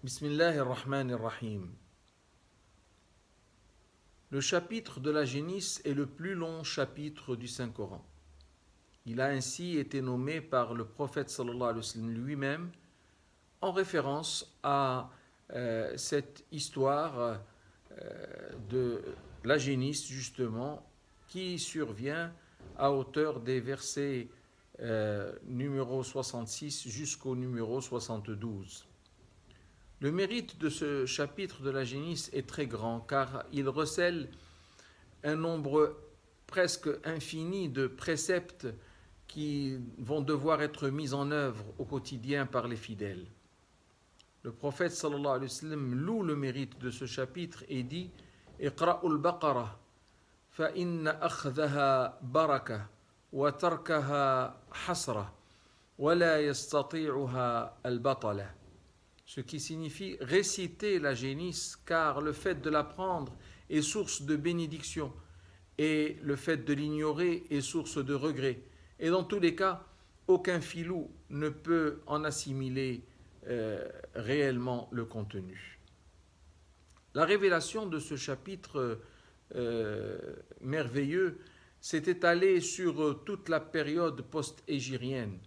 Bismillahirrahmanirrahim. Le chapitre de la génisse est le plus long chapitre du Saint-Coran. Il a ainsi été nommé par le prophète sallallahu alayhi wa sallam lui-même en référence à cette histoire de la génisse justement qui survient à hauteur des versets numéro 66 jusqu'au numéro 72. Le mérite de ce chapitre de la génisse est très grand car il recèle un nombre presque infini de préceptes qui vont devoir être mis en œuvre au quotidien par les fidèles. Le prophète sallallahu alayhi wa sallam loue le mérite de ce chapitre et dit Iqra'ul Baqarah fa inna akhdaha baraka wa tarkaha hasra wa la yastati'uha al-batala. Ce qui signifie réciter la génisse, car le fait de l'apprendre est source de bénédiction et le fait de l'ignorer est source de regret. Et dans tous les cas, aucun filou ne peut en assimiler réellement le contenu. La révélation de ce chapitre merveilleux s'est étalée sur toute la période post-égirienne.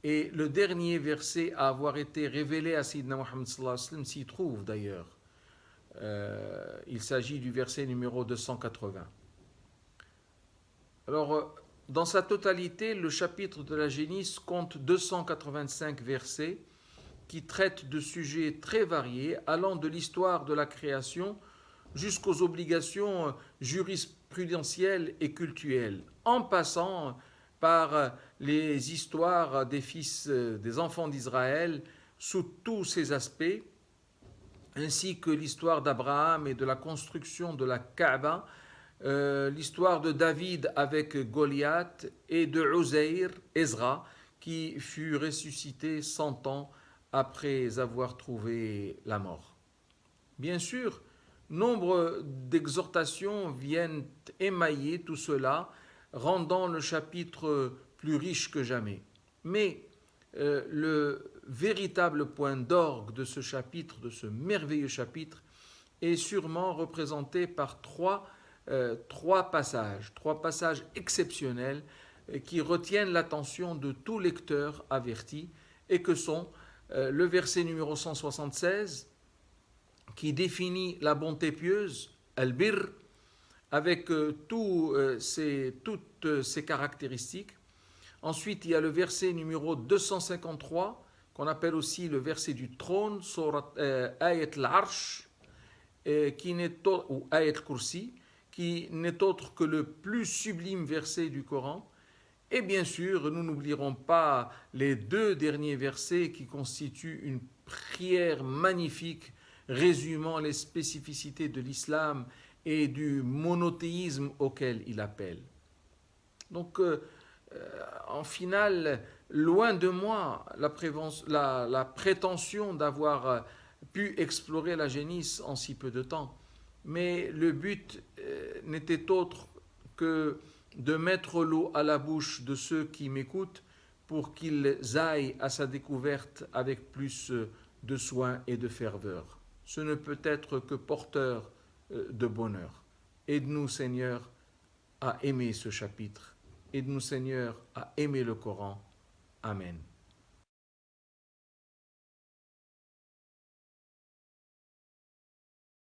Et le dernier verset à avoir été révélé à Sayyidina Muhammad sallallahu alayhi wa sallam s'y trouve d'ailleurs. Il s'agit du verset numéro 280. Alors, dans sa totalité, le chapitre de la génisse compte 285 versets qui traitent de sujets très variés, allant de l'histoire de la création jusqu'aux obligations jurisprudentielles et cultuelles, en passant par les histoires des fils, des enfants d'Israël sous tous ses aspects, ainsi que l'histoire d'Abraham et de la construction de la Kaaba, l'histoire de David avec Goliath et de Uzair, Ezra, qui fut ressuscité 100 ans après avoir trouvé la mort. Bien sûr, nombre d'exhortations viennent émailler tout cela, rendant le chapitre plus riche que jamais. Mais le véritable point d'orgue de ce chapitre, de ce merveilleux chapitre, est sûrement représenté par trois passages exceptionnels qui retiennent l'attention de tout lecteur averti et que sont le verset numéro 176 qui définit la bonté pieuse, al-birr, avec toutes ces caractéristiques. Ensuite, il y a le verset numéro 253, qu'on appelle aussi le verset du trône, surat Ayat al-Arsh, ou Ayat al-Kursi, qui n'est autre que le plus sublime verset du Coran. Et bien sûr, nous n'oublierons pas les deux derniers versets qui constituent une prière magnifique résumant les spécificités de l'islam et du monothéisme auquel il appelle. Donc, en finale, loin de moi la prétention d'avoir pu explorer la génisse en si peu de temps, mais le but n'était autre que de mettre l'eau à la bouche de ceux qui m'écoutent pour qu'ils aillent à sa découverte avec plus de soin et de ferveur. Ce ne peut être que porteur de bonheur. Aide-nous, Seigneur, à aimer ce chapitre. Aide-nous, Seigneur, à aimer le Coran. Amen.